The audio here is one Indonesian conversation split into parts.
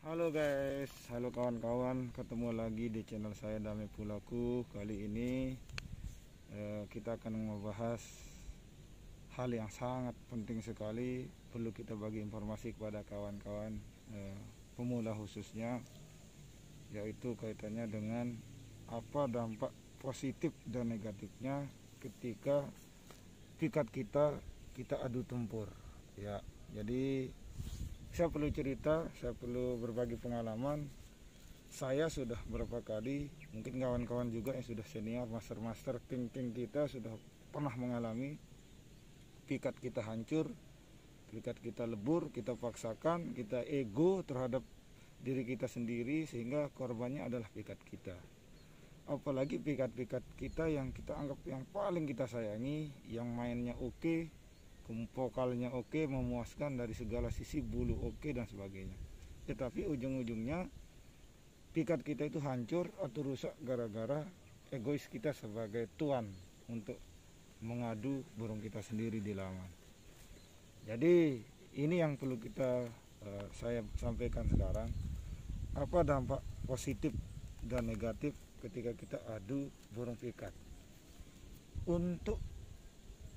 Halo guys, halo kawan-kawan, ketemu lagi di channel saya Damai Pulaku. Kali ini kita akan membahas hal yang sangat penting sekali, perlu kita bagi informasi kepada kawan-kawan pemula khususnya, yaitu kaitannya dengan apa dampak positif dan negatifnya ketika pikat kita adu tempur ya. Jadi saya perlu cerita, saya perlu berbagi pengalaman. Saya sudah berapa kali, mungkin kawan-kawan juga yang sudah senior, master king kita sudah pernah mengalami pikat kita hancur, pikat kita lebur, kita paksakan, kita ego terhadap diri kita sendiri sehingga korbannya adalah pikat kita. Apalagi pikat-pikat kita yang kita anggap yang paling kita sayangi, yang mainnya oke, vokalnya oke, memuaskan dari segala sisi, bulu oke dan sebagainya. Tetapi ujung-ujungnya pikat kita itu hancur atau rusak gara-gara egois kita sebagai tuan untuk mengadu burung kita sendiri di laman. Jadi ini yang perlu saya sampaikan sekarang. Apa dampak positif dan negatif ketika kita adu burung pikat? Untuk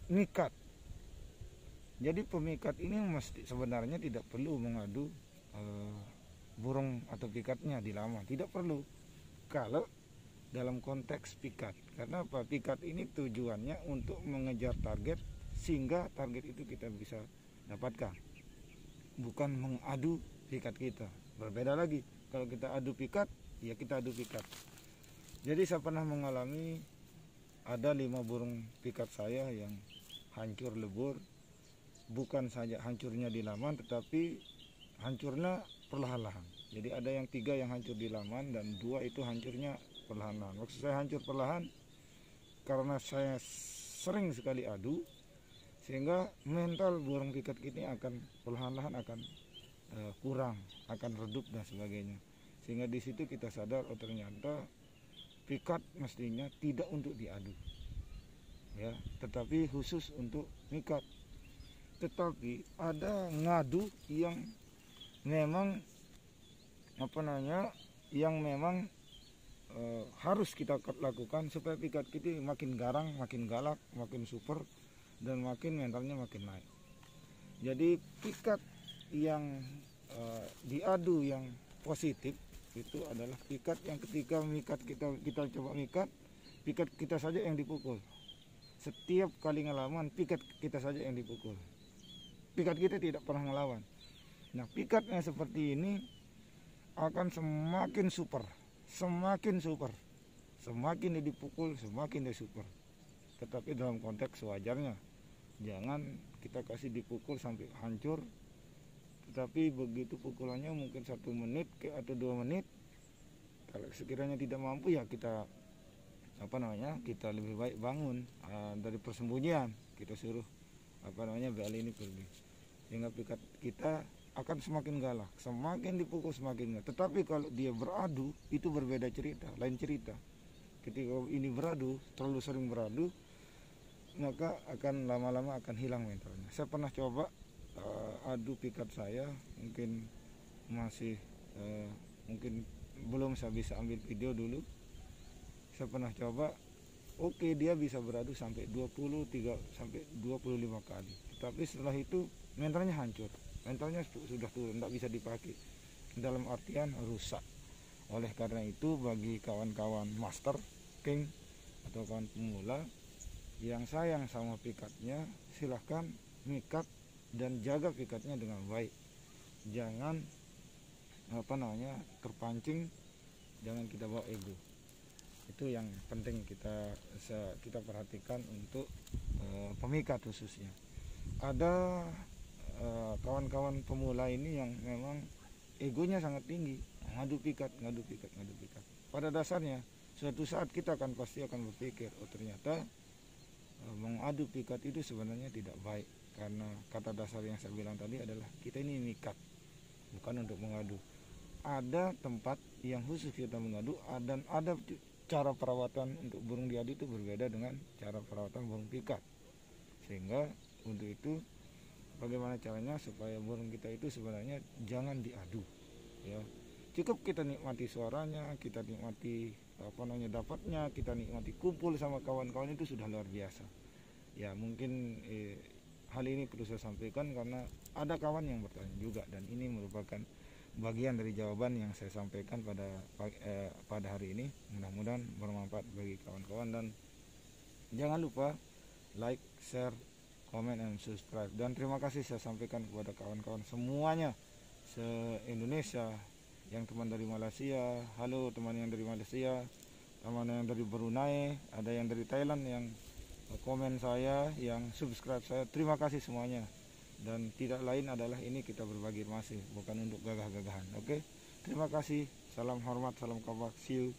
mikat, jadi pemikat ini sebenarnya tidak perlu mengadu burung atau pikatnya di laman, tidak perlu kalau dalam konteks pikat. Karena apa? Pikat ini tujuannya untuk mengejar target sehingga target itu kita bisa dapatkan, bukan mengadu pikat kita. Berbeda lagi, kalau kita adu pikat, ya kita adu pikat. Jadi saya pernah mengalami ada 5 burung pikat saya yang hancur lebur. Bukan saja hancurnya di laman, tetapi hancurnya perlahan-lahan. Jadi ada yang 3 yang hancur di laman dan 2 itu hancurnya perlahan-lahan. Maksud saya hancur perlahan karena saya sering sekali adu, sehingga mental burung pikat ini akan perlahan-lahan akan kurang, akan redup dan sebagainya. Sehingga di situ kita sadar, oh ternyata pikat mestinya tidak untuk diadu, ya, tetapi khusus untuk mikat. Tetapi ada ngadu yang memang yang memang harus kita lakukan supaya pikat kita makin garang, makin galak, makin super, dan makin mentalnya makin naik. Jadi pikat yang diadu yang positif itu adalah pikat yang ketika kita coba pikat kita saja yang dipukul. Setiap kali ngelawan pikat kita saja yang dipukul. Pikat kita tidak pernah melawan. Nah, pikatnya seperti ini akan semakin super. Semakin dia dipukul, semakin dia super. Tetapi dalam konteks sewajarnya, jangan kita kasih dipukul sampai hancur. Tetapi begitu pukulannya mungkin 1 menit atau 2 menit, kalau sekiranya tidak mampu ya kita lebih baik bangun dari persembunyian, kita suruh BL ini pergi, sehingga pikat kita akan semakin galak, semakin dipukul semakin galak. Tetapi kalau dia beradu itu berbeda cerita, lain cerita. Ketika ini beradu, terlalu sering beradu, maka akan lama-lama akan hilang mentalnya. Saya pernah coba adu pikat saya, mungkin belum saya bisa ambil video dulu. Saya pernah coba, oke, dia bisa beradu sampai 23 sampai 25 kali. Tapi setelah itu mentalnya hancur. Mentalnya sudah turun, tidak bisa dipakai. Dalam artian rusak. Oleh karena itu bagi kawan-kawan master, king atau kawan pemula yang sayang sama pikatnya, silahkan mikat dan jaga pikatnya dengan baik. Jangan terpancing, jangan kita bawa ego. Itu yang penting kita perhatikan untuk pemikat khususnya. Ada kawan-kawan pemula ini yang memang egonya sangat tinggi, ngadu pikat. Pada dasarnya suatu saat kita pasti akan berpikir, oh ternyata mengadu pikat itu sebenarnya tidak baik, karena kata dasar yang saya bilang tadi adalah kita ini mikat, bukan untuk mengadu. Ada tempat yang khusus kita mengadu, dan ada cara perawatan untuk burung diadu itu berbeda dengan cara perawatan burung pikat. Sehingga untuk itu bagaimana caranya supaya burung kita itu sebenarnya jangan diadu, ya. Cukup kita nikmati suaranya, kita nikmati dapatnya, kita nikmati kumpul sama kawan-kawan, itu sudah luar biasa. Ya mungkin hal ini perlu saya sampaikan karena ada kawan yang bertanya juga, dan ini merupakan bagian dari jawaban yang saya sampaikan pada hari ini. Mudah-mudahan bermanfaat bagi kawan-kawan, dan jangan lupa like, share, comment, dan subscribe. Dan terima kasih saya sampaikan kepada kawan-kawan semuanya se-Indonesia, yang teman dari Malaysia, halo teman yang dari Malaysia, teman yang dari Brunei, ada yang dari Thailand yang komen saya, yang subscribe saya, terima kasih semuanya. Dan tidak lain adalah ini kita berbagi masih, bukan untuk gagah-gagahan. Oke, terima kasih, salam hormat, salam kabak, see you.